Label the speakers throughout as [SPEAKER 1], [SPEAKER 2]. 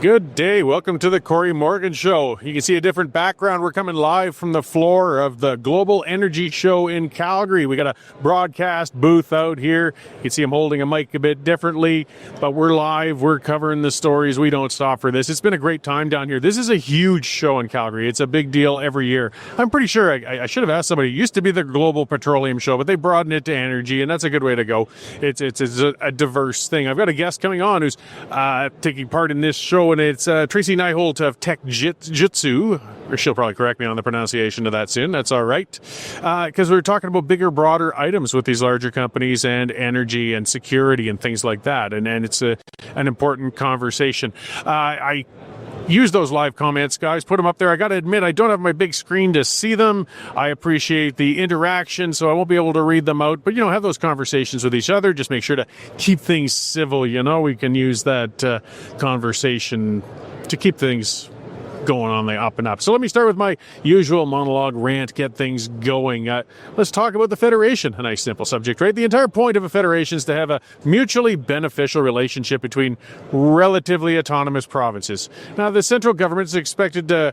[SPEAKER 1] Good day. Welcome to the Cory Morgan Show. You can see a different background. We're coming live from the floor of the Global Energy Show in Calgary. We got a broadcast booth out here. You can see I'm holding a mic a bit differently, but we're live. We're covering the stories. We don't stop for this. It's been a great time down here. This is a huge show in Calgary. It's a big deal every year. I'm pretty sure I should have asked somebody. It used to be the Global Petroleum Show, but they broadened it to energy, and that's a good way to go. It's a diverse thing. I've got a guest coming on who's taking part in this show, and it's Tracy Nyholt of Tech Jitsu. Or she'll probably correct me on the pronunciation of that soon. That's all right. Because we're talking about bigger, broader items with these larger companies and energy and security and things like that. And it's an important conversation. I use those live comments, guys. Put them up there. I got to admit, I don't have my big screen to see them. I appreciate the interaction, so I won't be able to read them out. But, have those conversations with each other. Just make sure to keep things civil. We can use that conversation to keep things going on the up and up. So let me start with my usual monologue rant, get things going. Let's talk about the Federation. A nice simple subject, right? The entire point of a federation is to have a mutually beneficial relationship between relatively autonomous provinces. Now, the central government is expected to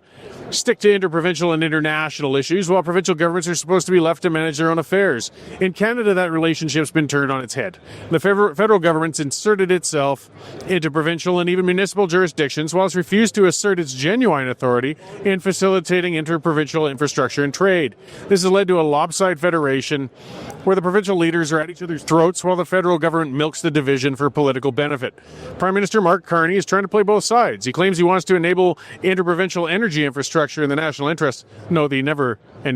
[SPEAKER 1] stick to interprovincial and international issues, while provincial governments are supposed to be left to manage their own affairs. In Canada, that relationship's been turned on its head. The federal government's inserted itself into provincial and even municipal jurisdictions, while it's refused to assert its genuine authority in facilitating interprovincial infrastructure and trade. This has led to a lopsided federation where the provincial leaders are at each other's throats while the federal government milks the division for political benefit. Prime Minister Carney is trying to play both sides. He claims he wants to enable interprovincial energy infrastructure in the national interest. No, he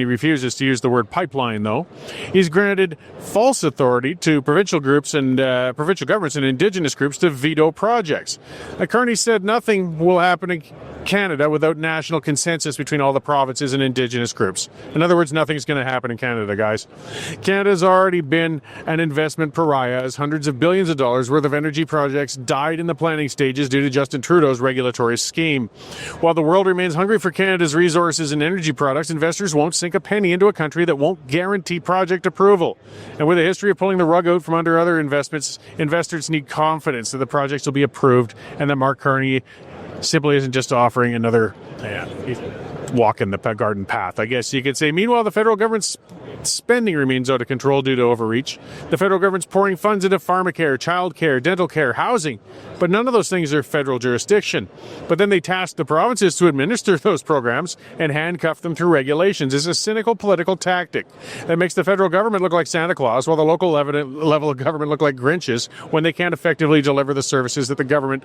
[SPEAKER 1] refuses to use the word pipeline, though. He's granted false authority to provincial groups and provincial governments and Indigenous groups to veto projects. Carney said nothing will happen in Canada without national consensus between all the provinces and Indigenous groups. In other words, nothing's going to happen in Canada, guys. Canada's already been an investment pariah as hundreds of billions of dollars worth of energy projects died in the planning stages due to Justin Trudeau's regulatory scheme. While the world remains hungry for Canada's resources and energy products, investors won't sink a penny into a country that won't guarantee project approval. And with a history of pulling the rug out from under other investments, investors need confidence that the projects will be approved and that Carney simply isn't just offering another walk in the garden path, I guess you could say. Meanwhile, the federal government's spending remains out of control due to overreach. The federal government's pouring funds into pharmacare, childcare, dental care, housing, but none of those things are federal jurisdiction. But then they task the provinces to administer those programs and handcuff them through regulations. It's a cynical political tactic that makes the federal government look like Santa Claus while the local level of government look like Grinches when they can't effectively deliver the services that the government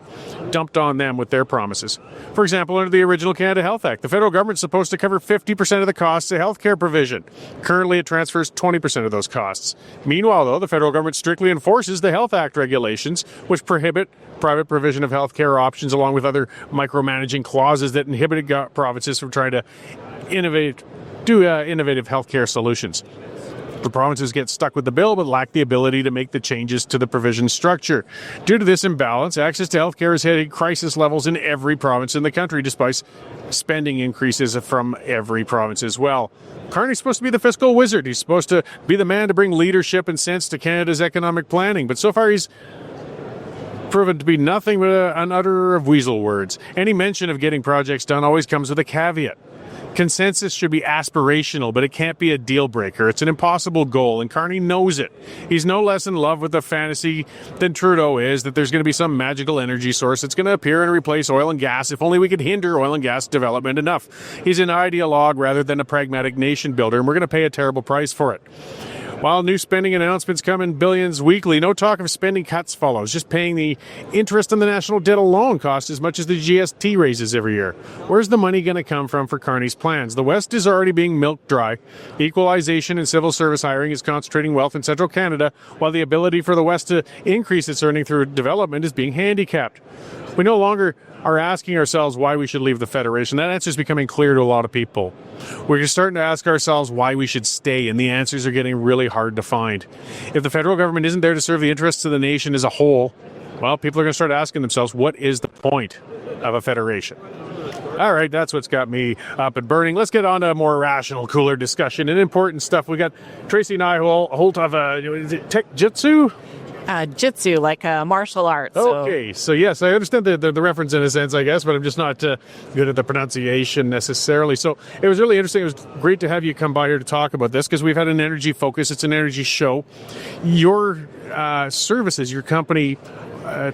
[SPEAKER 1] dumped on them with their promises. For example, under the original Canada Health Act, the federal government's supposed to cover 50% of the costs of healthcare provision. Currently, it transfers 20% of those costs. Meanwhile, though, the federal government strictly enforces the Health Act regulations, which prohibit private provision of healthcare options, along with other micromanaging clauses that inhibit provinces from trying to innovative healthcare solutions. The provinces get stuck with the bill but lack the ability to make the changes to the provision structure. Due to this imbalance, access to healthcare is hitting crisis levels in every province in the country, despite spending increases from every province as well. Carney's supposed to be the fiscal wizard. He's supposed to be the man to bring leadership and sense to Canada's economic planning, but so far he's proven to be nothing but an utterer of weasel words. Any mention of getting projects done always comes with a caveat. Consensus should be aspirational, but it can't be a deal breaker. It's an impossible goal, and Carney knows it. He's no less in love with the fantasy than Trudeau is that there's going to be some magical energy source that's going to appear and replace oil and gas if only we could hinder oil and gas development enough. He's an ideologue rather than a pragmatic nation builder, and we're going to pay a terrible price for it. While new spending announcements come in billions weekly, no talk of spending cuts follows. Just paying the interest on the national debt alone costs as much as the GST raises every year. Where's the money going to come from for Carney's plans? The West is already being milked dry. Equalization and civil service hiring is concentrating wealth in central Canada, while the ability for the West to increase its earning through development is being handicapped. We no longer are asking ourselves why we should leave the Federation. That answer is becoming clear to a lot of people. We're starting to ask ourselves why we should stay, and the answers are getting really hard to find. If the federal government isn't there to serve the interests of the nation as a whole, well, people are going to start asking themselves, what is the point of a federation? All right, that's what's got me up and burning. Let's get on to a more rational, cooler discussion and important stuff. We got Tracy Nyholt of Tech Jitsu.
[SPEAKER 2] Jitsu, like martial arts.
[SPEAKER 1] Okay, so yes, I understand the reference in a sense, I guess, but I'm just not good at the pronunciation necessarily. So it was really interesting. It was great to have you come by here to talk about this because we've had an energy focus. It's an energy show. Your services, your company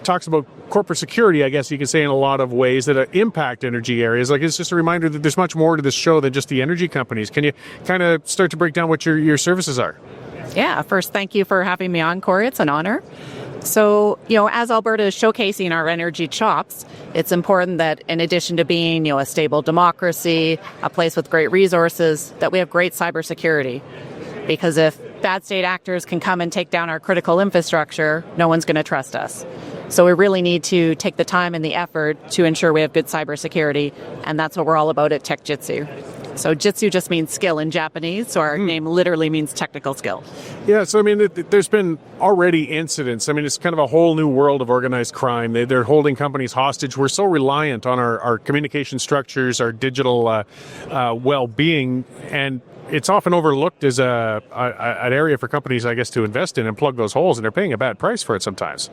[SPEAKER 1] talks about corporate security, I guess you could say, in a lot of ways that impact energy areas. Like, it's just a reminder that there's much more to this show than just the energy companies. Can you kind of start to break down what your services are?
[SPEAKER 2] Yeah, first, thank you for having me on, Cory. It's an honor. So, as Alberta is showcasing our energy chops, it's important that in addition to being, a stable democracy, a place with great resources, that we have great cybersecurity. Because if bad state actors can come and take down our critical infrastructure, no one's going to trust us. So we really need to take the time and the effort to ensure we have good cybersecurity, and that's what we're all about at Tech Jitsu. So Jitsu just means skill in Japanese, so our name literally means technical skill.
[SPEAKER 1] Yeah, so I mean, there's been already incidents. I mean, it's kind of a whole new world of organized crime. They're holding companies hostage. We're so reliant on our communication structures, our digital well-being, and it's often overlooked as an area for companies, I guess, to invest in and plug those holes, and they're paying a bad price for it sometimes.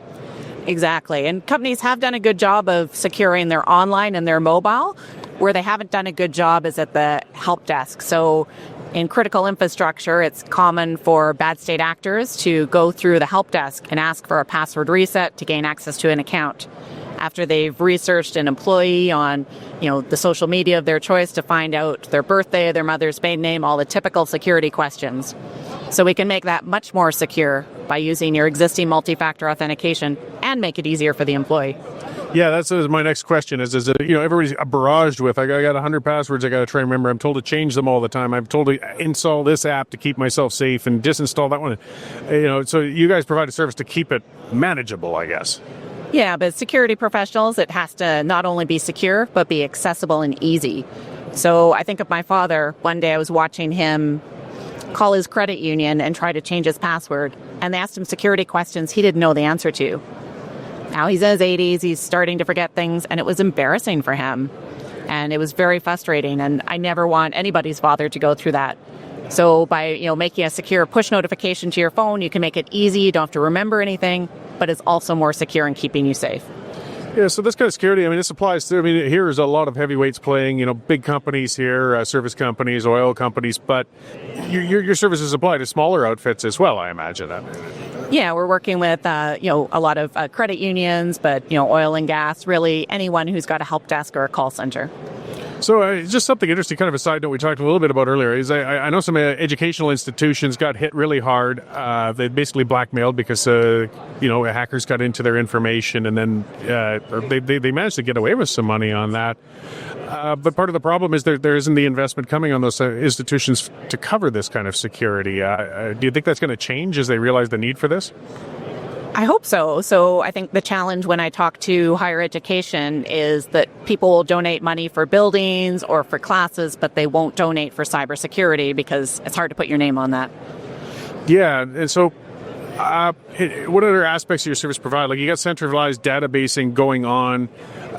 [SPEAKER 2] Exactly. And companies have done a good job of securing their online and their mobile. Where they haven't done a good job is at the help desk. So in critical infrastructure, it's common for bad state actors to go through the help desk and ask for a password reset to gain access to an account. After they've researched an employee on, the social media of their choice to find out their birthday, their mother's maiden name, all the typical security questions. So we can make that much more secure by using your existing multi-factor authentication and make it easier for the employee.
[SPEAKER 1] Yeah, that's my next question is everybody's barraged with, I got 100 passwords I got to try and remember. I'm told to change them all the time. I'm told to install this app to keep myself safe and disinstall that one. So you guys provide a service to keep it manageable, I guess.
[SPEAKER 2] Yeah, but security professionals, it has to not only be secure, but be accessible and easy. So I think of my father. One day I was watching him call his credit union and try to change his password. And they asked him security questions he didn't know the answer to. Now he's in his 80s, he's starting to forget things, and it was embarrassing for him. And it was very frustrating, and I never want anybody's father to go through that. So by making a secure push notification to your phone, you can make it easy, you don't have to remember anything, but it's also more secure in keeping you safe.
[SPEAKER 1] Yeah, so this kind of security, this applies to, here's a lot of heavyweights playing, big companies here, service companies, oil companies, but your services apply to smaller outfits as well, I imagine.
[SPEAKER 2] Yeah, we're working with, a lot of credit unions, but, oil and gas, really anyone who's got a help desk or a call center.
[SPEAKER 1] So just something interesting, kind of a side note we talked a little bit about earlier, is I know some educational institutions got hit really hard. They basically blackmailed because, hackers got into their information, and then they managed to get away with some money on that. But part of the problem is there isn't the investment coming on those institutions to cover this kind of security. Do you think that's going to change as they realize the need for this?
[SPEAKER 2] I hope so. So I think the challenge when I talk to higher education is that people will donate money for buildings or for classes, but they won't donate for cybersecurity because it's hard to put your name on that.
[SPEAKER 1] Yeah, and so what other aspects of your service provide? Like, you got centralized databasing going on.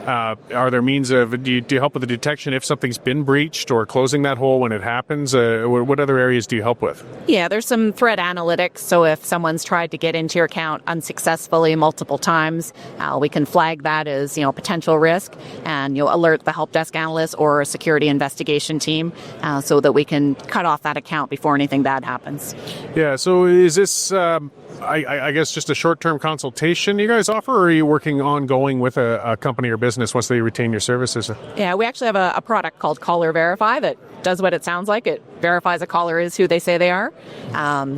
[SPEAKER 1] Are there means of, do you help with the detection if something's been breached or closing that hole when it happens? What other areas do you help with? Yeah,
[SPEAKER 2] there's some threat analytics. So if someone's tried to get into your account unsuccessfully multiple times, we can flag that as, potential risk, and alert the help desk analyst or a security investigation team so that we can cut off that account before anything bad happens.
[SPEAKER 1] Yeah, so is this, I guess, just a short-term consultation you guys offer, or are you working ongoing with a company or business once they retain your services?
[SPEAKER 2] Yeah, we actually have a product called Caller Verify that does what it sounds like. It verifies a caller is who they say they are.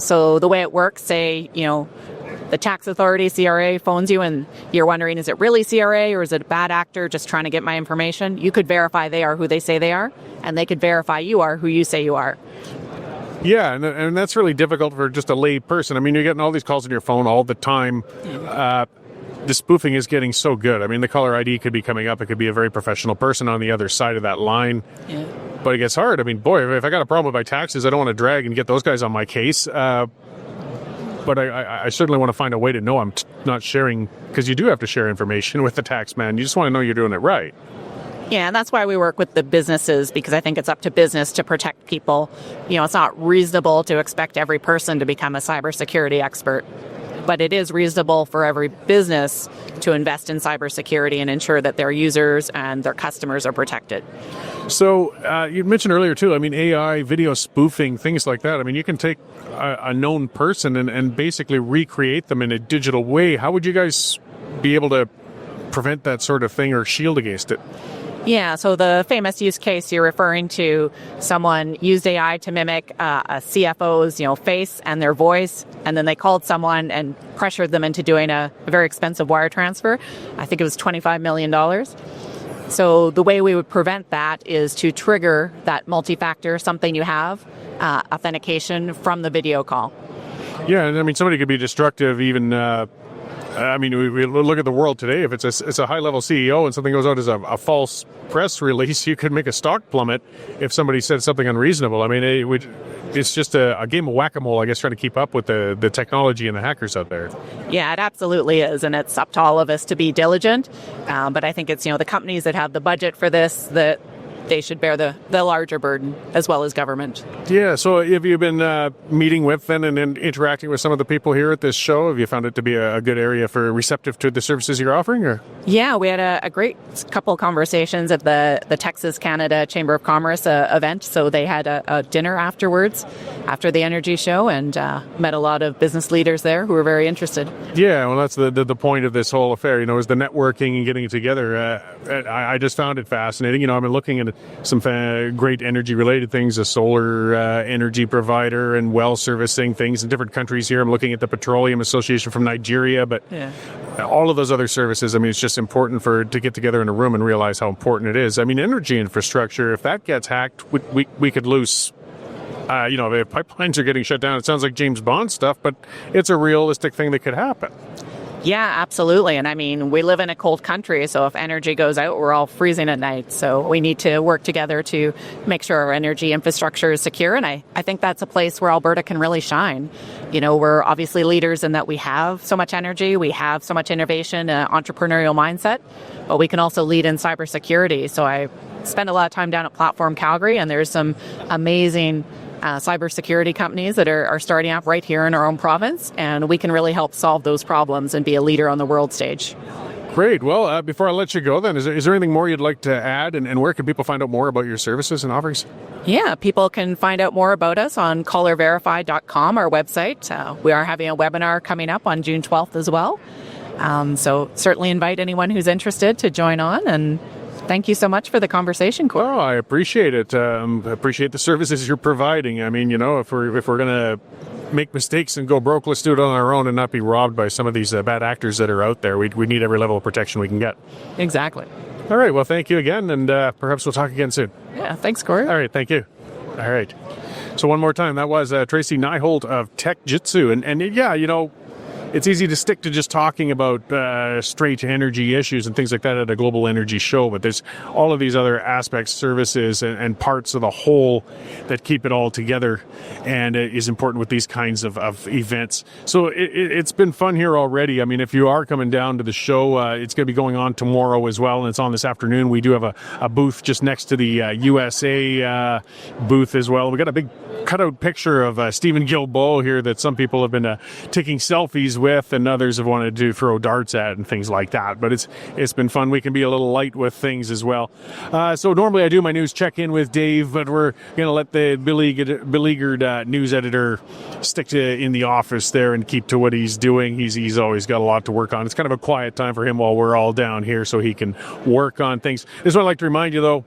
[SPEAKER 2] So the way it works, say, the tax authority, CRA, phones you and you're wondering, is it really CRA or is it a bad actor just trying to get my information? You could verify they are who they say they are, and they could verify you are who you say you are.
[SPEAKER 1] Yeah, and that's really difficult for just a lay person. You're getting all these calls on your phone all the time. The spoofing is getting so good. The caller ID could be coming up. It could be a very professional person on the other side of that line. Yeah. But it gets hard. Boy, if I got a problem with my taxes, I don't want to drag and get those guys on my case. But I certainly want to find a way to know I'm not sharing, because you do have to share information with the tax man. You just want to know you're doing it right.
[SPEAKER 2] Yeah, and that's why we work with the businesses, because I think it's up to business to protect people. It's not reasonable to expect every person to become a cybersecurity expert. but it is reasonable for every business to invest in cybersecurity and ensure that their users and their customers are protected.
[SPEAKER 1] So you mentioned earlier too, I mean, AI, video spoofing, things like that. I mean, you can take a known person and basically recreate them in a digital way. How would you guys be able to prevent that sort of thing or shield against it?
[SPEAKER 2] Yeah, so the famous use case you're referring to, someone used AI to mimic a CFO's, face and their voice, and then they called someone and pressured them into doing a very expensive wire transfer. I think it was $25 million. So the way we would prevent that is to trigger that multi-factor, something you have, authentication from the video call.
[SPEAKER 1] Yeah, I mean, somebody could be destructive even... I mean, we look at the world today. If it's a high-level CEO and something goes out as a false press release, you could make a stock plummet if somebody said something unreasonable. I mean, it's just a game of whack-a-mole, I guess, trying to keep up with the technology and the hackers out there.
[SPEAKER 2] Yeah, it absolutely is, and it's up to all of us to be diligent. But I think it's the companies that have the budget for this that they should bear the larger burden, as well as government.
[SPEAKER 1] Yeah, so have you been meeting with and interacting with some of the people here at this show? Have you found it to be a good area for receptive to the services you're offering? Or?
[SPEAKER 2] Yeah, we had a great couple conversations at the Texas-Canada Chamber of Commerce event. So they had a dinner afterwards, after the energy show, and met a lot of business leaders there who were very interested.
[SPEAKER 1] Yeah, well, that's the point of this whole affair, is the networking and getting it together. I just found it fascinating. I've been looking at some great energy-related things, a solar energy provider and well servicing things in different countries here. I'm looking at the Petroleum Association from Nigeria, but all of those other services, I mean, it's just important to get together in a room and realize how important it is. I mean, energy infrastructure, if that gets hacked, we could lose... if pipelines are getting shut down, it sounds like James Bond stuff, but it's a realistic thing that could happen.
[SPEAKER 2] Yeah, absolutely. And I mean, we live in a cold country, so if energy goes out, we're all freezing at night. So we need to work together to make sure our energy infrastructure is secure. And I think that's a place where Alberta can really shine. We're obviously leaders in that we have so much energy, we have so much innovation, entrepreneurial mindset, but we can also lead in cybersecurity. So I spend a lot of time down at Platform Calgary, and there's some amazing cybersecurity companies that are starting up right here in our own province, and we can really help solve those problems and be a leader on the world stage.
[SPEAKER 1] Great. Well, before I let you go then, is there anything more you'd like to add, and where can people find out more about your services and offerings?
[SPEAKER 2] Yeah, people can find out more about us on callerverify.com, our website. We are having a webinar coming up on June 12th as well. So certainly invite anyone who's interested to join on, and thank you so much for the conversation, Cory.
[SPEAKER 1] Well, I appreciate it. I appreciate the services you're providing. I mean, if we're going to make mistakes and go broke, let's do it on our own and not be robbed by some of these bad actors that are out there. We need every level of protection we can get.
[SPEAKER 2] Exactly.
[SPEAKER 1] All right. Well, thank you again, and perhaps we'll talk again soon.
[SPEAKER 2] Yeah. Thanks, Cory.
[SPEAKER 1] All right. Thank you. All right. So one more time, that was Tracy Nyholt of Tech Jitsu, and yeah, it's easy to stick to just talking about straight energy issues and things like that at a global energy show, but there's all of these other aspects, services, and parts of the whole that keep it all together, and it is important with these kinds of events. So it's been fun here already. I mean, if you are coming down to the show, it's going to be going on tomorrow as well, and it's on this afternoon. We do have a booth just next to the USA booth as well. We got a big cutout picture of Stephen Guilbeault here that some people have been taking selfies with, and others have wanted to throw darts at and things like that. But it's been fun. We can be a little light with things as well. So normally I do my news check-in with Dave, but we're going to let the beleaguered news editor stick in the office there and keep to what he's doing. He's always got a lot to work on. It's kind of a quiet time for him while we're all down here, so he can work on things. This is what I'd like to remind you, though.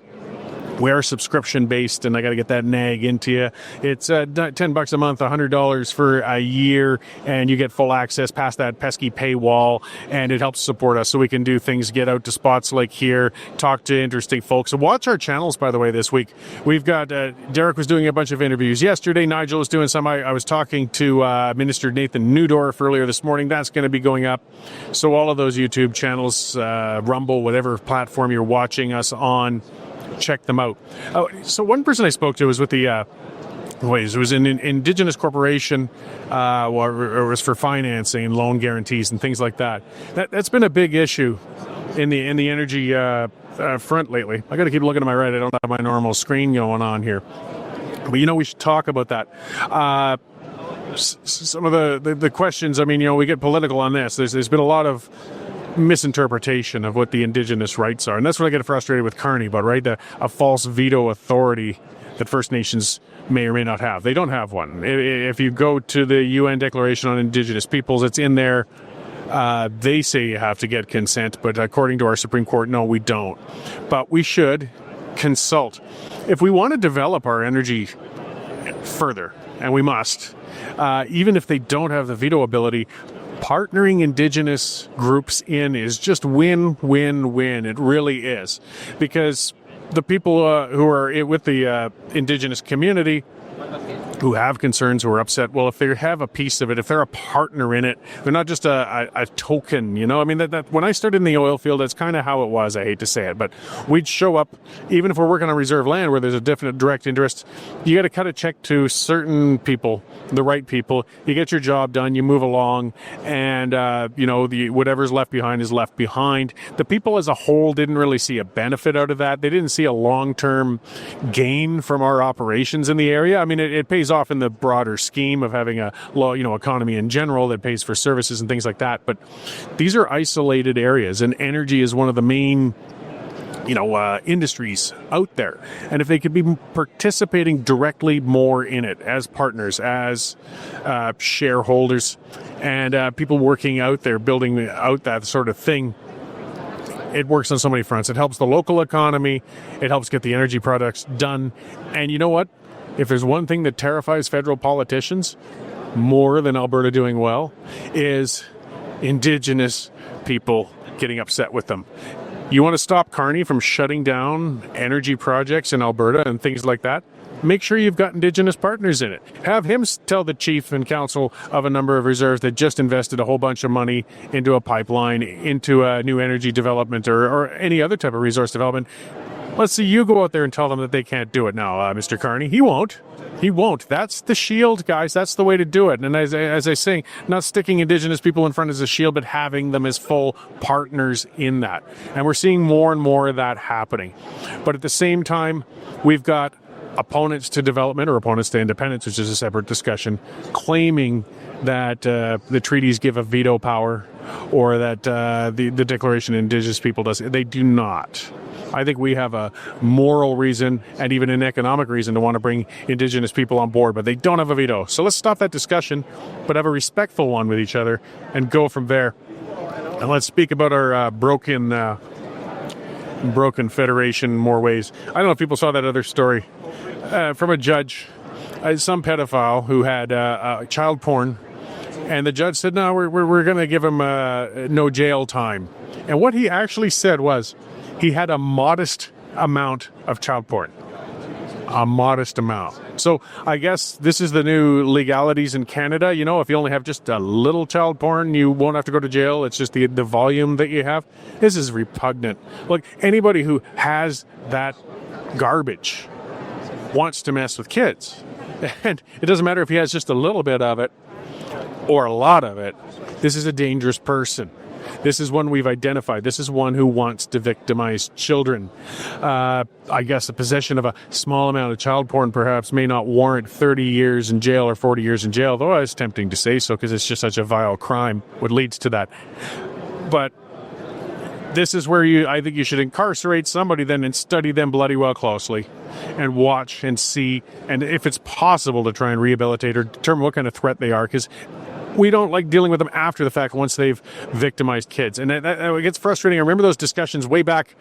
[SPEAKER 1] We are subscription-based, and I got to get that nag into you. It's $10 a month, $100 for a year, and you get full access past that pesky paywall, and it helps support us so we can do things, get out to spots like here, talk to interesting folks. So watch our channels, by the way, this week. We've got, Derek was doing a bunch of interviews yesterday. Nigel was doing some. I was talking to Minister Nathan Newdorf earlier this morning. That's going to be going up. So all of those YouTube channels, Rumble, whatever platform you're watching us on, check them out. So one person I spoke to was with the it was an Indigenous corporation, or it was for financing and loan guarantees and things like that. That's been a big issue in the energy front lately. I got to keep looking to my right. I don't have my normal screen going on here, but we should talk about that. some of the questions. I mean, we get political on this. There's been a lot of misinterpretation of what the Indigenous rights are, and that's what I get frustrated with Carney about, right? A false veto authority that First Nations may or may not have. They don't have one. If you go to the UN Declaration on Indigenous Peoples, it's in there. They say you have to get consent, but according to our Supreme Court, no, we don't. But we should consult. If we want to develop our energy further, and we must, even if they don't have the veto ability, partnering Indigenous groups in is just win, win, win. It really is. Because the people who are with the Indigenous community who have concerns, who are upset, well, if they have a piece of it, if they're a partner in it, they're not just a token, I mean, that when I started in the oil field, that's kind of how it was. I hate to say it, but we'd show up, even if we're working on reserve land where there's a definite direct interest, you got to cut a check to certain people, the right people. You get your job done, you move along, and, whatever's left behind is left behind. The people as a whole didn't really see a benefit out of that. They didn't see a long-term gain from our operations in the area. I mean, it pays off in the broader scheme of having a low, economy in general that pays for services and things like that. But these are isolated areas, and energy is one of the main, industries out there. And if they could be participating directly more in it as partners, as shareholders, and people working out there, building out that sort of thing, it works on so many fronts. It helps the local economy. It helps get the energy products done. And you know what? If there's one thing that terrifies federal politicians more than Alberta doing well, is Indigenous people getting upset with them. You want to stop Carney from shutting down energy projects in Alberta and things like that? Make sure you've got Indigenous partners in it. Have him tell the chief and council of a number of reserves that just invested a whole bunch of money into a pipeline, into a new energy development or any other type of resource development. Let's see you go out there and tell them that they can't do it now, Mr. Carney. He won't. He won't. That's the shield, guys. That's the way to do it. And as I say, not sticking Indigenous people in front as a shield, but having them as full partners in that. And we're seeing more and more of that happening. But at the same time, we've got opponents to development or opponents to independence, which is a separate discussion, claiming that the treaties give a veto power or that the Declaration of Indigenous People does. They do not. I think we have a moral reason and even an economic reason to want to bring Indigenous people on board, but they don't have a veto. So let's stop that discussion, but have a respectful one with each other and go from there. And let's speak about our broken federation in more ways. I don't know if people saw that other story from a judge, some pedophile who had child porn, and the judge said, no, we're going to give him no jail time. And what he actually said was, he had a modest amount of child porn. A modest amount. So I guess this is the new legalities in Canada. If you only have just a little child porn, you won't have to go to jail. It's just the volume that you have. This is repugnant. Look, anybody who has that garbage wants to mess with kids. And it doesn't matter if he has just a little bit of it or a lot of it. This is a dangerous person. This is one we've identified. This is one who wants to victimize children. I guess the possession of a small amount of child porn perhaps may not warrant 30 years in jail or 40 years in jail, though it's tempting to say so because it's just such a vile crime, what leads to that. But this is where I think you should incarcerate somebody then and study them bloody well closely and watch and see, and if it's possible to try and rehabilitate or determine what kind of threat they are, because we don't like dealing with them after the fact once they've victimized kids. And it gets frustrating. I remember those discussions way back.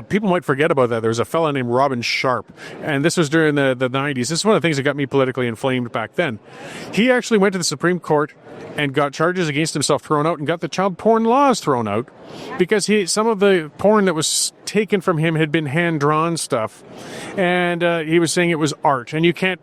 [SPEAKER 1] People might forget about that. There was a fellow named Robin Sharp, and this was during the 90s. This is one of the things that got me politically inflamed back then. He actually went to the Supreme Court and got charges against himself thrown out and got the child porn laws thrown out because some of the porn that was taken from him had been hand-drawn stuff. And he was saying it was art, and you can't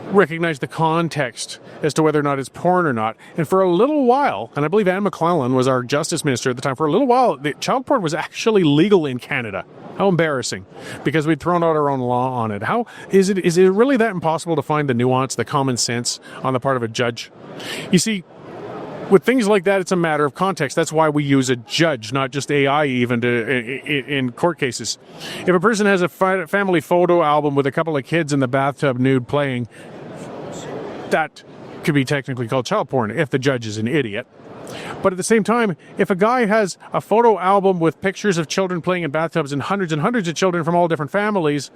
[SPEAKER 1] recognize the context as to whether or not it's porn or not. And for a little while, and I believe Anne McClellan was our justice minister at the time, for a little while, the child porn was actually legal in Canada. How embarrassing, because we'd thrown out our own law on it. How is it really that impossible to find the nuance, the common sense on the part of a judge? You see, with things like that, it's a matter of context. That's why we use a judge, not just AI even in court cases. If a person has a family photo album with a couple of kids in the bathtub nude playing, that could be technically called child porn if the judge is an idiot. But at the same time, if a guy has a photo album with pictures of children playing in bathtubs and hundreds of children from all different families,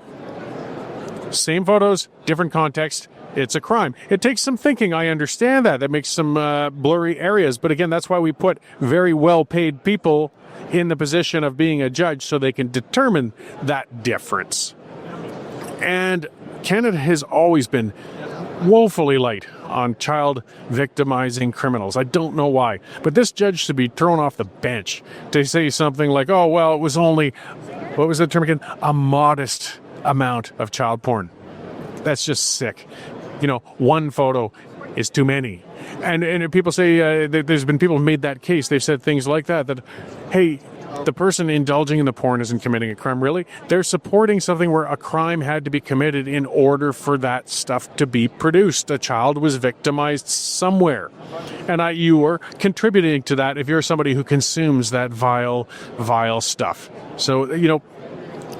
[SPEAKER 1] same photos, different context, it's a crime. It takes some thinking, I understand that. That makes some blurry areas. But again, that's why we put very well-paid people in the position of being a judge so they can determine that difference. And Canada has always been woefully light on child victimizing criminals. I don't know why. But this judge should be thrown off the bench to say something like, oh, well, it was only, what was the term again? A modest amount of child porn. That's just sick. One photo is too many. And people say there's been people who made that case. They've said things like that, hey, the person indulging in the porn isn't committing a crime. Really? They're supporting something where a crime had to be committed in order for that stuff to be produced. A child was victimized somewhere. And you are contributing to that if you're somebody who consumes that vile stuff. So,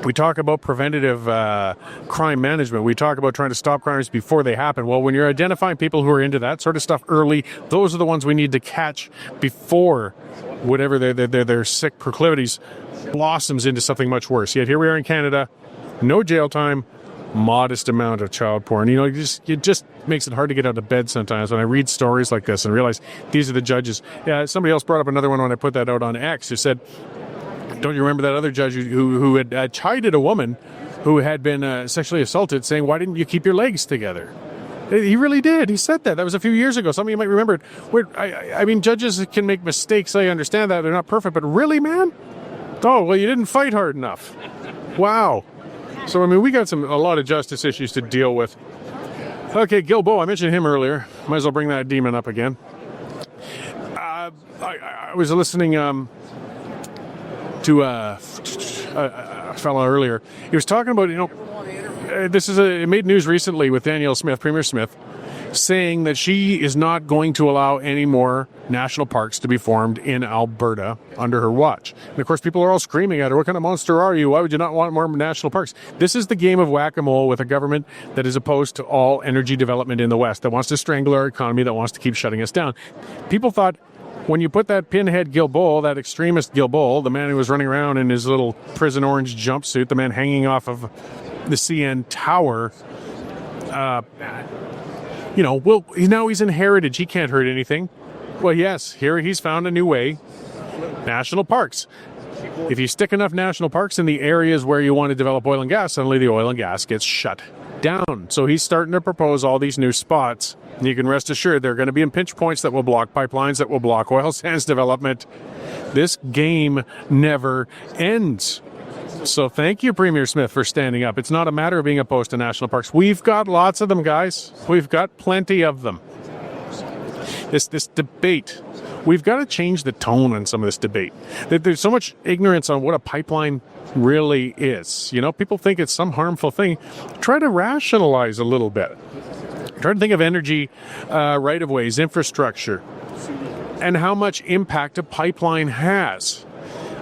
[SPEAKER 1] we talk about preventative crime management. We talk about trying to stop crimes before they happen. Well, when you're identifying people who are into that sort of stuff early, those are the ones we need to catch before whatever their sick proclivities blossoms into something much worse. Yet here we are in Canada, no jail time, modest amount of child porn. It just makes it hard to get out of bed sometimes when I read stories like this and realize these are the judges. Yeah, somebody else brought up another one when I put that out on X who said, don't you remember that other judge who had chided a woman who had been sexually assaulted, saying, why didn't you keep your legs together? He really did. He said that. That was a few years ago. Some of you might remember it. I mean, judges can make mistakes. I understand that. They're not perfect. But really, man? Oh, well, you didn't fight hard enough. Wow. So, I mean, we got a lot of justice issues to deal with. Okay, Gilbo, I mentioned him earlier. Might as well bring that demon up again. I was listening to a fellow earlier. He was talking about, it made news recently with Danielle Smith, Premier Smith, saying that she is not going to allow any more national parks to be formed in Alberta under her watch. And of course, people are all screaming at her, what kind of monster are you? Why would you not want more national parks? This is the game of whack-a-mole with a government that is opposed to all energy development in the West, that wants to strangle our economy, that wants to keep shutting us down. People thought, when you put that pinhead Gilboa, that extremist Gilboa, the man who was running around in his little prison orange jumpsuit, the man hanging off of the CN Tower, now he's in heritage. He can't hurt anything. Well, yes, here he's found a new way. National parks. If you stick enough national parks in the areas where you want to develop oil and gas, suddenly the oil and gas gets shut down. So he's starting to propose all these new spots. You can rest assured they're going to be in pinch points that will block pipelines, that will block oil sands development. This game never ends. So thank you, Premier Smith, for standing up. It's not a matter of being opposed to national parks. We've got lots of them, guys. We've got plenty of them. This debate, we've got to change the tone on some of this debate. There's so much ignorance on what a pipeline really is. People think it's some harmful thing. Try to rationalize a little bit. Try to think of energy right-of-ways, infrastructure, and how much impact a pipeline has.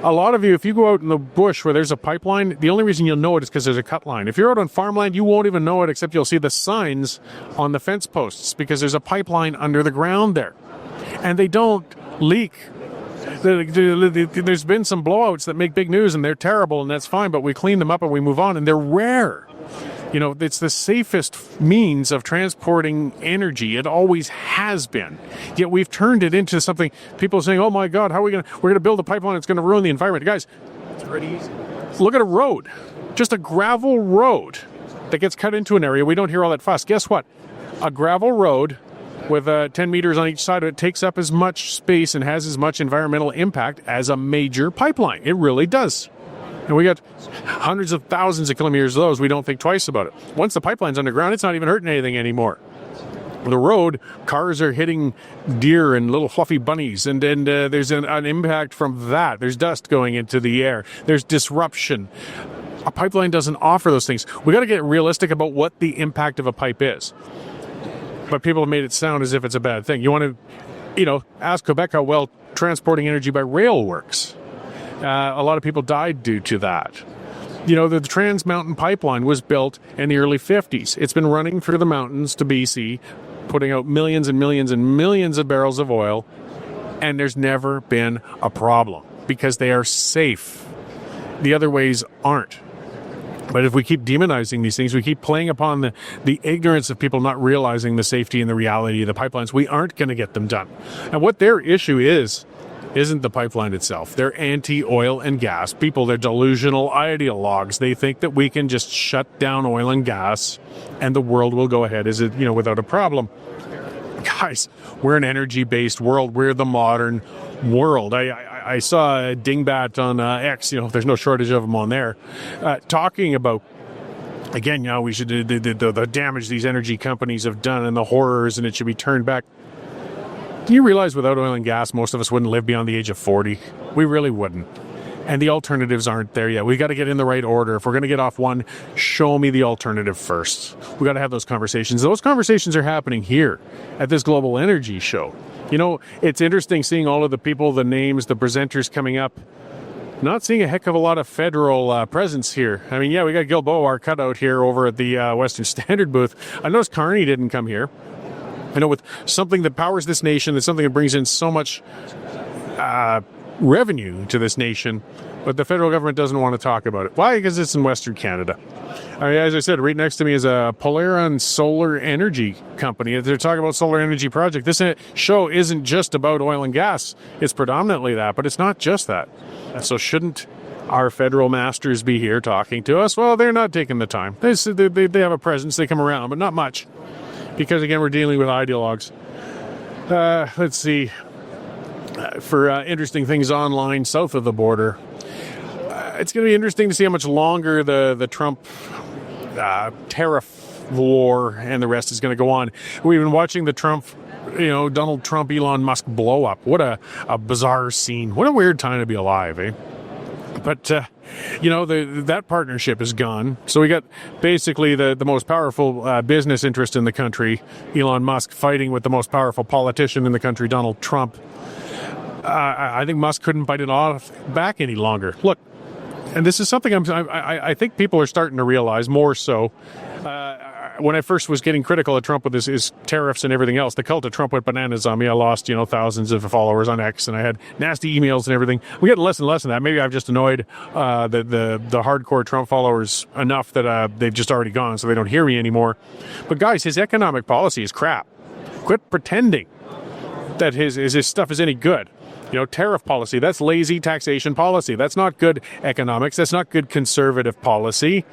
[SPEAKER 1] A lot of you, if you go out in the bush where there's a pipeline, the only reason you'll know it is because there's a cut line. If you're out on farmland, you won't even know it, except you'll see the signs on the fence posts because there's a pipeline under the ground there. And they don't leak. There's been some blowouts that make big news, and they're terrible, and that's fine, but we clean them up and we move on, and they're rare. It's the safest means of transporting energy. It always has been. Yet we've turned it into something, people are saying, oh my God, we're going to build a pipeline that's going to ruin the environment. Guys, it's pretty easy. Look at a road, just a gravel road that gets cut into an area. We don't hear all that fuss. Guess what? A gravel road with 10 meters on each side of it takes up as much space and has as much environmental impact as a major pipeline. It really does. And we got hundreds of thousands of kilometers of those. We don't think twice about it. Once the pipeline's underground, it's not even hurting anything anymore. The road, cars are hitting deer and little fluffy bunnies, and there's an impact from that. There's dust going into the air. There's disruption. A pipeline doesn't offer those things. We got to get realistic about what the impact of a pipe is. But people have made it sound as if it's a bad thing. You want to, ask Quebec how well transporting energy by rail works. A lot of people died due to that. The Trans Mountain Pipeline was built in the early 50s. It's been running through the mountains to BC putting out millions and millions and millions of barrels of oil, and there's never been a problem because they are safe. The other ways aren't. But if we keep demonizing these things, we keep playing upon the ignorance of people not realizing the safety and the reality of the pipelines, we aren't going to get them done. And what their issue isn't the pipeline itself. They're anti-oil and gas people. They're delusional ideologues. They think that we can just shut down oil and gas and the world will go ahead without a problem. Guys, we're an energy-based world. We're the modern world. I saw a dingbat on X, there's no shortage of them on there, talking about, again, we should the damage these energy companies have done and the horrors, and it should be turned back. Do you realize without oil and gas, most of us wouldn't live beyond the age of 40? We really wouldn't. And the alternatives aren't there yet. We got to get in the right order. If we're going to get off one, show me the alternative first. We got to have those conversations. Those conversations are happening here at this global energy show. It's interesting seeing all of the people, the names, the presenters coming up. Not seeing a heck of a lot of federal presence here. I mean, we got Gilboa, our cutout here over at the Western Standard booth. I noticed Carney didn't come here. With something that powers this nation, that's something that brings in so much revenue to this nation, but the federal government doesn't want to talk about it. Why? Because it's in Western Canada. As I said, right next to me is a Polaron solar energy company. They're talking about solar energy project. This show isn't just about oil and gas. It's predominantly that, but it's not just that. So shouldn't our federal masters be here talking to us? Well, they're not taking the time. They have a presence. They come around, but not much. Because, again, we're dealing with ideologues. Let's see. For interesting things online south of the border, it's going to be interesting to see how much longer the Trump tariff war and the rest is going to go on. We've been watching the Donald Trump, Elon Musk blow up. What a bizarre scene. What a weird time to be alive, eh? But, that partnership is gone. So we got basically the most powerful business interest in the country, Elon Musk, fighting with the most powerful politician in the country, Donald Trump. I think Musk couldn't bite it off back any longer. Look, and this is something I think people are starting to realize more so. When I first was getting critical of Trump with his tariffs and everything else, the cult of Trump went bananas on me. I lost, thousands of followers on X, and I had nasty emails and everything. We get less and less of that. Maybe I've just annoyed the hardcore Trump followers enough that they've just already gone, so they don't hear me anymore. But guys, his economic policy is crap. Quit pretending that his stuff is any good. Tariff policy, that's lazy taxation policy. That's not good economics. That's not good conservative policy.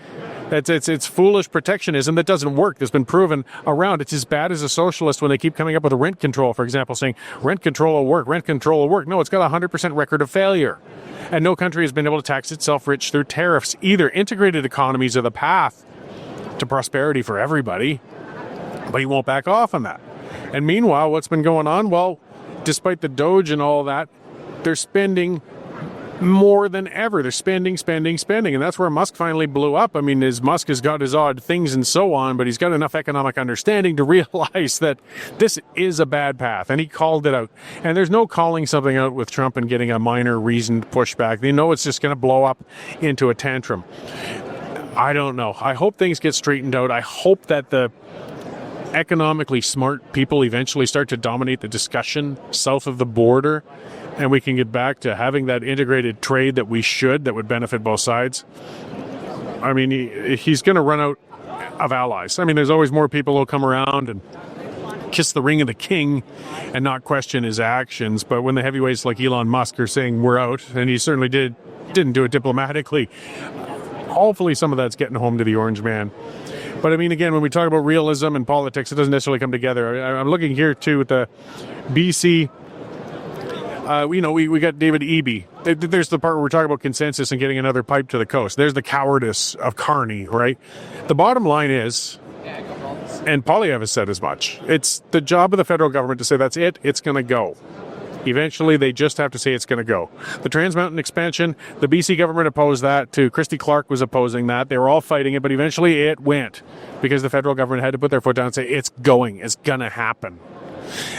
[SPEAKER 1] It's foolish protectionism that doesn't work. That's been proven around. It's as bad as a socialist when they keep coming up with a rent control, for example, saying rent control will work, rent control will work. No, it's got a 100% record of failure. And no country has been able to tax itself rich through tariffs either. Integrated economies are the path to prosperity for everybody, but he won't back off on that. And meanwhile, what's been going on? Well, despite the Doge and all that, they're spending more than ever. They're spending. And that's where Musk finally blew up. I mean, Musk has got his odd things and so on, but he's got enough economic understanding to realize that this is a bad path. And he called it out. And there's no calling something out with Trump and getting a minor reasoned pushback. They know it's just going to blow up into a tantrum. I don't know. I hope things get straightened out. I hope that the economically smart people eventually start to dominate the discussion south of the border, and we can get back to having that integrated trade that would benefit both sides. I mean, he's going to run out of allies. I mean, there's always more people who'll come around and kiss the ring of the king and not question his actions. But when the heavyweights like Elon Musk are saying we're out, and he certainly didn't do it diplomatically, hopefully some of that's getting home to the orange man. But I mean, again, when we talk about realism and politics, it doesn't necessarily come together. I'm looking here too at the BC. We got David Eby. There's the part where we're talking about consensus and getting another pipe to the coast. There's the cowardice of Carney, right? The bottom line is, and Poilievre has said as much, it's the job of the federal government to say that's it, it's going to go. Eventually, they just have to say it's going to go. The Trans Mountain expansion, the BC government opposed that too. Christy Clark was opposing that. They were all fighting it, but eventually it went because the federal government had to put their foot down and say it's going. It's going to happen.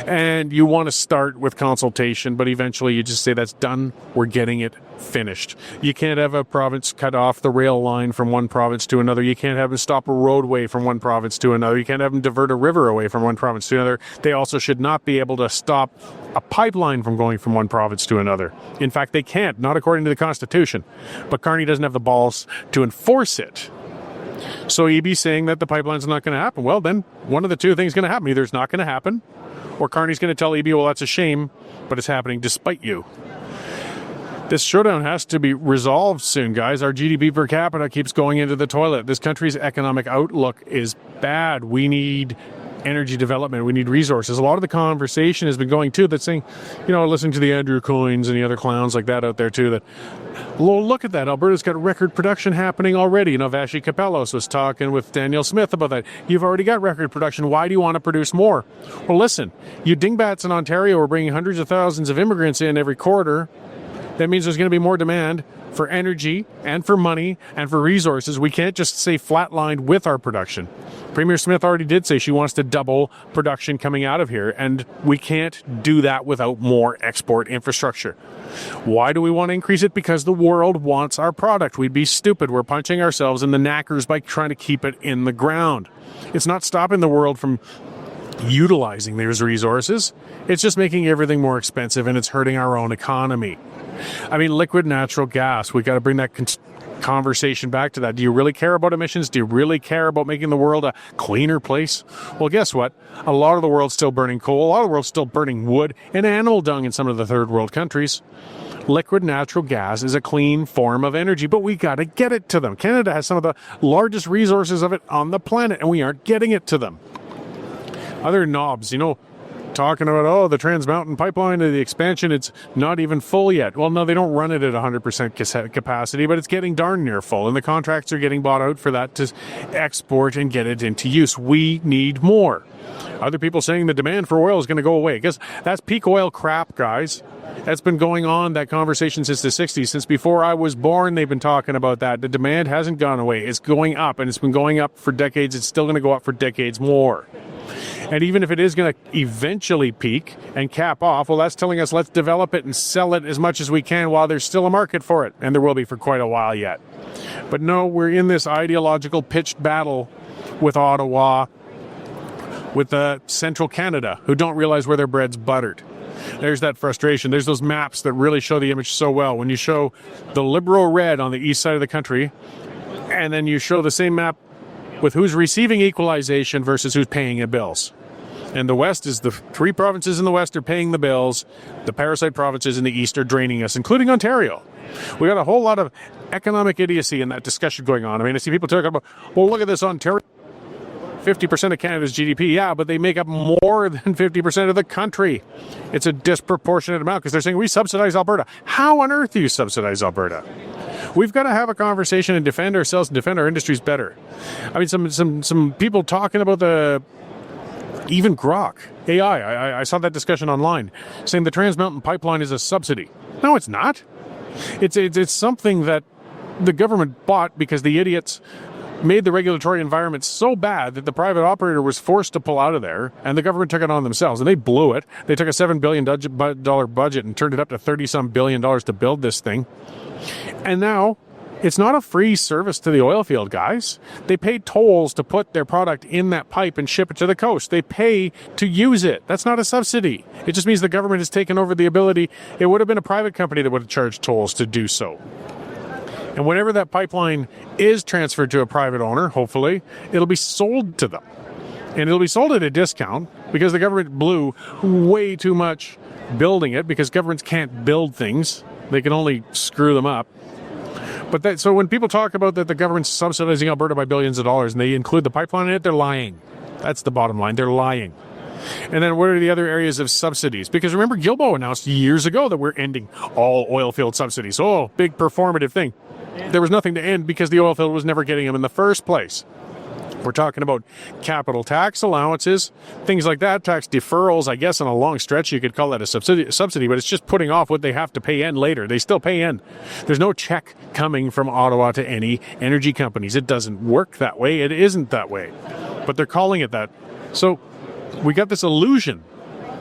[SPEAKER 1] And you want to start with consultation, but eventually you just say that's done. We're getting it finished. You can't have a province cut off the rail line from one province to another. You can't have them stop a roadway from one province to another. You can't have them divert a river away from one province to another. They also should not be able to stop a pipeline from going from one province to another. In fact, they can't, not according to the Constitution. But Carney doesn't have the balls to enforce it. So EB's saying that the pipeline's not going to happen. Well, then one of the two things is going to happen. Either it's not going to happen, or Carney's going to tell EB, well, that's a shame, but it's happening despite you. This showdown has to be resolved soon, guys. Our GDP per capita keeps going into the toilet. This country's economic outlook is bad. We need energy development. We need resources. A lot of the conversation has been going, too, that's saying, listening to the Andrew Coynes and the other clowns like that out there, too, that, well, look at that. Alberta's got record production happening already. Vashi Kapelos was talking with Daniel Smith about that. You've already got record production. Why do you want to produce more? Well, listen, you dingbats in Ontario are bringing hundreds of thousands of immigrants in every quarter. That means there's going to be more demand for energy and for money and for resources. We can't just stay flatlined with our production. Premier Smith already did say she wants to double production coming out of here, and we can't do that without more export infrastructure. Why do we want to increase it? Because the world wants our product. We'd be stupid. We're punching ourselves in the knackers by trying to keep it in the ground. It's not stopping the world from utilizing those resources. It's just making everything more expensive, and it's hurting our own economy. Liquid natural gas, we got to bring that conversation back to that. Do you really care about emissions? Do you really care about making the world a cleaner place? Well, guess what? A lot of the world's still burning coal. A lot of the world's still burning wood and animal dung in some of the third world countries. Liquid natural gas is a clean form of energy, but we got to get it to them. Canada has some of the largest resources of it on the planet, and we aren't getting it to them. Other knobs, talking about, the Trans Mountain Pipeline, the expansion, it's not even full yet. Well, no, they don't run it at 100% capacity, but it's getting darn near full, and the contracts are getting bought out for that to export and get it into use. We need more. Other people saying the demand for oil is going to go away. I guess that's peak oil crap, guys. That's been going on, that conversation, since the 60s. Since before I was born, they've been talking about that. The demand hasn't gone away. It's going up, and it's been going up for decades. It's still going to go up for decades more. And even if it is going to eventually peak and cap off, well, that's telling us let's develop it and sell it as much as we can while there's still a market for it. And there will be for quite a while yet. But no, we're in this ideological pitched battle with Ottawa, with central Canada, who don't realize where their bread's buttered. There's that frustration. There's those maps that really show the image so well. When you show the Liberal red on the east side of the country, and then you show the same map with who's receiving equalization versus who's paying the bills. And the West is the three provinces in the West are paying the bills. The parasite provinces in the East are draining us, including Ontario. We got a whole lot of economic idiocy in that discussion going on. I see people talking about, well, look at this Ontario. 50% of Canada's GDP, yeah, but they make up more than 50% of the country. It's a disproportionate amount because they're saying we subsidize Alberta. How on earth do you subsidize Alberta? We've got to have a conversation and defend ourselves and defend our industries better. Some people talking about even Grok, AI. I saw that discussion online, saying the Trans Mountain Pipeline is a subsidy. No, it's not. It's something that the government bought because the idiots made the regulatory environment so bad that the private operator was forced to pull out of there, and the government took it on themselves, and they blew it. They took a $7 billion budget and turned it up to $30-some billion to build this thing. And now, it's not a free service to the oil field, guys. They pay tolls to put their product in that pipe and ship it to the coast. They pay to use it. That's not a subsidy. It just means the government has taken over the ability. It would have been a private company that would have charged tolls to do so. And whenever that pipeline is transferred to a private owner, hopefully, it'll be sold to them. And it'll be sold at a discount because the government blew way too much building it, because governments can't build things. They can only screw them up. So when people talk about that the government's subsidizing Alberta by billions of dollars and they include the pipeline in it, they're lying. That's the bottom line. They're lying. And then what are the other areas of subsidies? Because remember, Guilbeault announced years ago that we're ending all oil field subsidies. Oh, big performative thing. There was nothing to end because the oil field was never getting them in the first place. We're talking about capital tax allowances, things like that, tax deferrals. I guess on a long stretch you could call that a subsidy, but it's just putting off what they have to pay in later. They still pay in. There's no check coming from Ottawa to any energy companies. It doesn't work that way. It isn't that way. But they're calling it that. So we got this illusion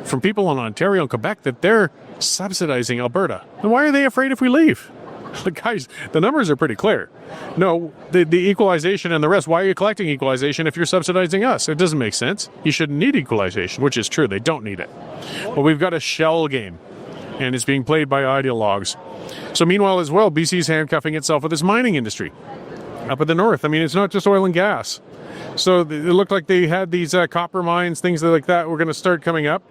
[SPEAKER 1] from people in Ontario and Quebec that they're subsidizing Alberta. And why are they afraid if we leave? Guys, the numbers are pretty clear. No, the equalization and the rest, why are you collecting equalization if you're subsidizing us? It doesn't make sense. You shouldn't need equalization, which is true. They don't need it. But we've got a shell game, and it's being played by ideologues. So meanwhile as well, BC's handcuffing itself with its mining industry up in the north. I mean, it's not just oil and gas. So it looked like they had these copper mines, things like that were going to start coming up.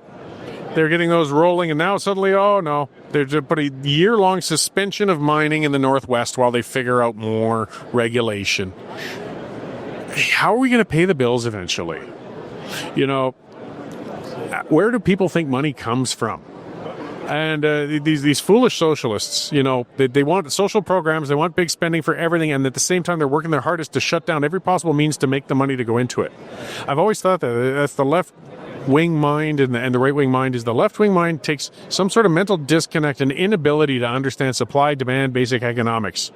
[SPEAKER 1] They're getting those rolling, and now suddenly, oh no, they're just put a year-long suspension of mining in the Northwest while they figure out more regulation. How are we going to pay the bills eventually? You know, where do people think money comes from? And these foolish socialists, you know, they want social programs, they want big spending for everything, and at the same time they're working their hardest to shut down every possible means to make the money to go into it. I've always thought that's the left-wing mind, and the right-wing mind is the left-wing mind takes some sort of mental disconnect and inability to understand supply, demand, basic economics,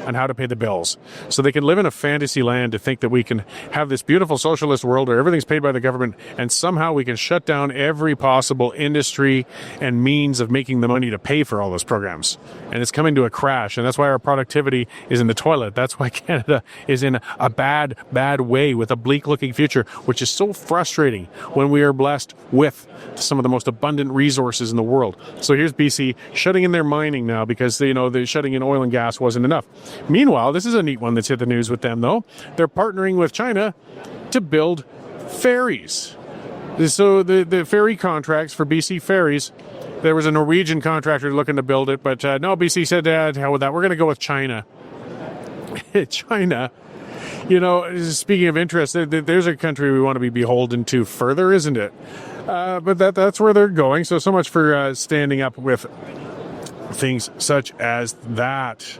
[SPEAKER 1] and how to pay the bills. So they can live in a fantasy land to think that we can have this beautiful socialist world where everything's paid by the government and somehow we can shut down every possible industry and means of making the money to pay for all those programs. And it's coming to a crash, and that's why our productivity is in the toilet. That's why Canada is in a bad way with a bleak-looking future, which is so frustrating when we are blessed with some of the most abundant resources in the world. So here's BC shutting in their mining now because they're shutting in oil and gas wasn't enough. Meanwhile, this is a neat one that's hit the news with them, though. They're partnering with China to build ferries. So the ferry contracts for BC Ferries, there was a Norwegian contractor looking to build it, but no, BC said, hell with that. We're going to go with China. China. You know, speaking of interest, there's a country we want to be beholden to further, isn't it? But that's where they're going. So much for standing up with things such as that.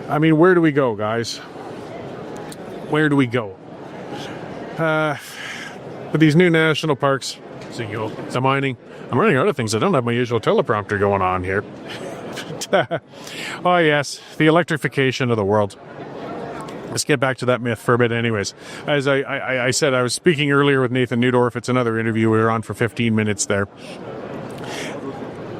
[SPEAKER 1] I mean, where do we go, guys? Where do we go? With these new national parks, the mining, I'm running out of things. I don't have my usual teleprompter going on here. Oh, yes, the electrification of the world. Let's get back to that myth for a bit anyways. As I said, I was speaking earlier with Nathan Newdorf. It's another interview. We were on for 15 minutes there.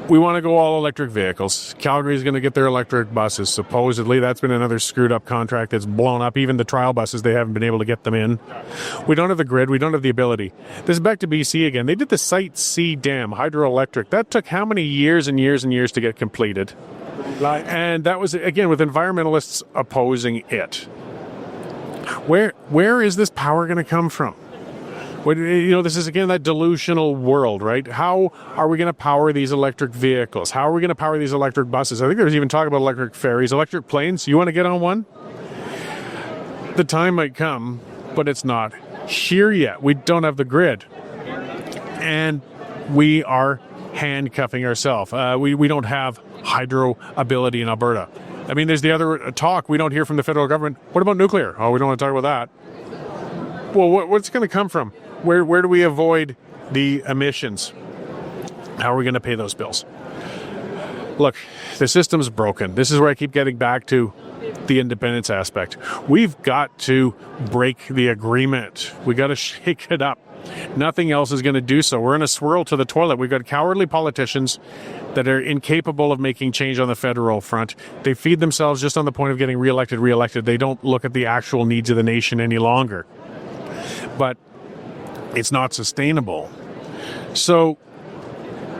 [SPEAKER 1] We want to go all electric vehicles. Calgary's going to get their electric buses. Supposedly, that's been another screwed up contract that's blown up. Even the trial buses, they haven't been able to get them in. We don't have the grid. We don't have the ability. This is back to BC again. They did the Site C dam, hydroelectric. That took how many years and years and years to get completed? And that was, again, with environmentalists opposing it. Where is this power going to come from? This is, again, that delusional world, right? How are we going to power these electric vehicles? How are we going to power these electric buses? I think there's even talk about electric ferries, electric planes. You want to get on one? The time might come, but it's not here yet. We don't have the grid. And we are handcuffing ourselves. We don't have hydro ability in Alberta. I mean, there's the other talk we don't hear from the federal government. What about nuclear? Oh, we don't want to talk about that. Well, what's going to come from? Where do we avoid the emissions? How are we going to pay those bills? Look, the system's broken. This is where I keep getting back to the independence aspect. We've got to break the agreement. We got to shake it up. Nothing else is going to do so. We're in a swirl to the toilet. We've got cowardly politicians that are incapable of making change on the federal front. They feed themselves just on the point of getting reelected. They don't look at the actual needs of the nation any longer. But it's not sustainable. So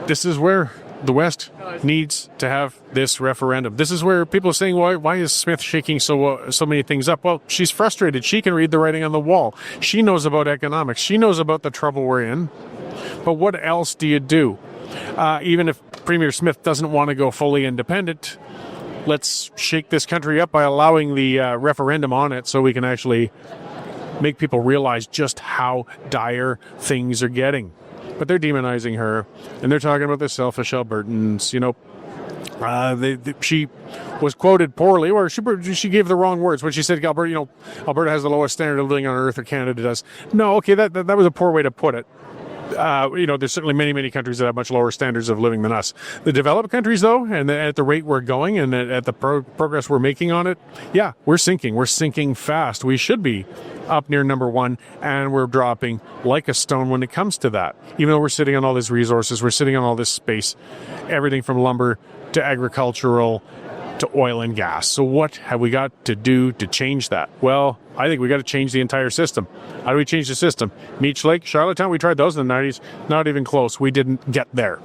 [SPEAKER 1] this is where the West needs to have this referendum. This is where people are saying, why is Smith shaking so many things up? Well, she's frustrated. She can read the writing on the wall. She knows about economics. She knows about the trouble we're in. But what else do you do? Even if Premier Smith doesn't want to go fully independent, let's shake this country up by allowing the referendum on it so we can actually make people realize just how dire things are getting. But they're demonizing her, and they're talking about the selfish Albertans. She was quoted poorly, or she gave the wrong words when she said, Alberta has the lowest standard of living on earth, or Canada does. No, okay, that was a poor way to put it. there's certainly many, many countries that have much lower standards of living than us. The developed countries, though, and at the rate we're going and at the progress we're making on it, yeah, we're sinking. We're sinking fast. We should be up near number one, and we're dropping like a stone when it comes to that. Even though we're sitting on all these resources, we're sitting on all this space, everything from lumber to agricultural to oil and gas. So what have we got to do to change that? Well, I think we got to change the entire system. How do we change the system? Meech Lake, Charlottetown, we tried those in the 90s. Not even close. We didn't get there.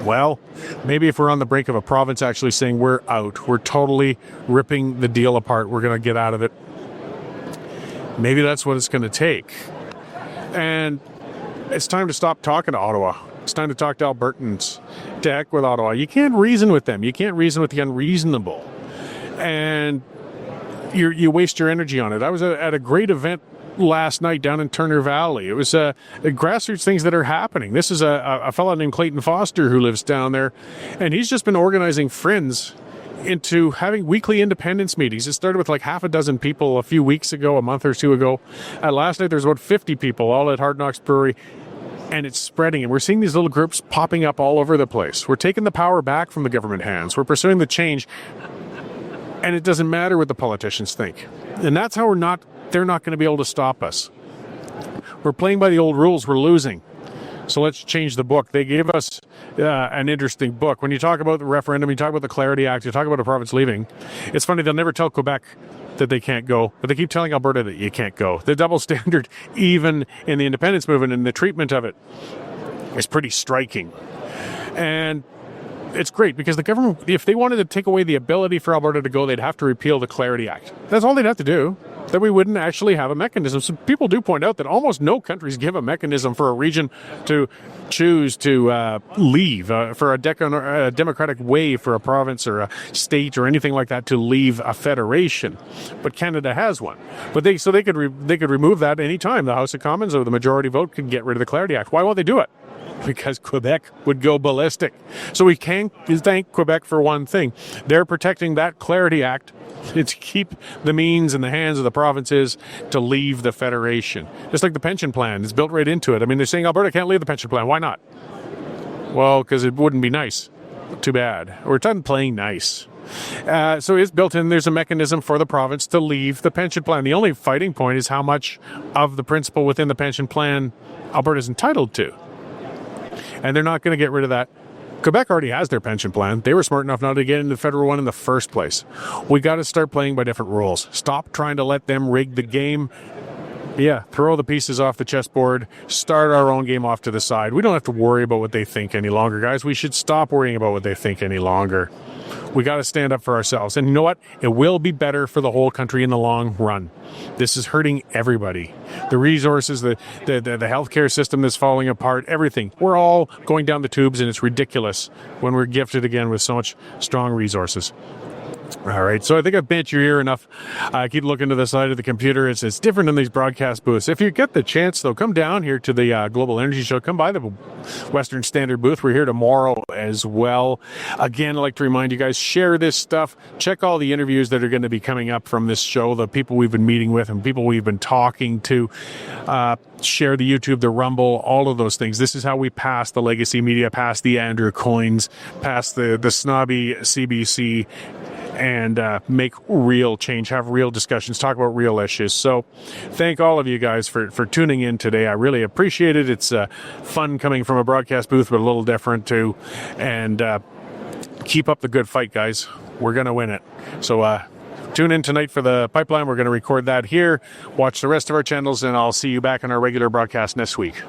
[SPEAKER 1] Well, maybe if we're on the brink of a province actually saying we're out, we're totally ripping the deal apart, we're going to get out of it. Maybe that's what it's going to take. And it's time to stop talking to Ottawa. It's time to talk to Albertans. To heck with Ottawa. You can't reason with them. You can't reason with the unreasonable. And you waste your energy on it. I was at a great event last night down in Turner Valley. It was grassroots things that are happening. This is a fellow named Clayton Foster who lives down there, and he's just been organizing friends into having weekly independence meetings. It started with like half a dozen people a few weeks ago, a month or two ago. Last night there's about 50 people, all at Hard Knocks Brewery, and it's spreading. And we're seeing these little groups popping up all over the place. We're taking the power back from the government hands. We're pursuing the change, and it doesn't matter what the politicians think. And that's how they're not going to be able to stop us. We're playing by the old rules. We're losing. So let's change the book. They gave us an interesting book. When you talk about the referendum, you talk about the Clarity Act, you talk about a province leaving. It's funny, they'll never tell Quebec that they can't go, but they keep telling Alberta that you can't go. The double standard, even in the independence movement and the treatment of it, is pretty striking. And it's great because the government, if they wanted to take away the ability for Alberta to go, they'd have to repeal the Clarity Act. That's all they'd have to do. Then we wouldn't actually have a mechanism. So people do point out that almost no countries give a mechanism for a region to choose to leave, for a democratic way for a province or a state or anything like that to leave a federation. But Canada has one. But they could remove that any time. The House of Commons or the majority vote could get rid of the Clarity Act. Why won't they do it? Because Quebec would go ballistic. So we can thank Quebec for one thing. They're protecting that Clarity Act to keep the means in the hands of the provinces to leave the federation. Just like the pension plan is built right into it. I mean, they're saying Alberta can't leave the pension plan. Why not? Well, because it wouldn't be nice. Too bad. We're done playing nice. So it's built in. There's a mechanism for the province to leave the pension plan. The only fighting point is how much of the principle within the pension plan Alberta is entitled to. And they're not going to get rid of that. Quebec already has their pension plan. They were smart enough not to get into the federal one in the first place. We got to start playing by different rules. Stop trying to let them rig the game. Yeah, throw the pieces off the chessboard. Start our own game off to the side. We don't have to worry about what they think any longer, guys. We should stop worrying about what they think any longer. We got to stand up for ourselves. And you know what? It will be better for the whole country in the long run. This is hurting everybody. The resources, the healthcare system that's falling apart, everything. We're all going down the tubes, and it's ridiculous when we're gifted again with so much strong resources. All right, so I think I've bent your ear enough. I keep looking to the side of the computer. It's different in these broadcast booths. If you get the chance, though, come down here to the Global Energy Show. Come by the Western Standard booth. We're here tomorrow as well. Again, I'd like to remind you guys, share this stuff. Check all the interviews that are going to be coming up from this show, the people we've been meeting with and people we've been talking to. Share the YouTube, the Rumble, all of those things. This is how we pass the legacy media, pass the Andrew Coynes, pass the snobby CBC, and make real change, have real discussions, talk about real issues. So thank all of you guys for tuning in today. I really appreciate it. It's fun coming from a broadcast booth, but a little different too. And keep up the good fight, guys. We're going to win it. So tune in tonight for the Pipeline. We're going to record that here. Watch the rest of our channels, and I'll see you back on our regular broadcast next week.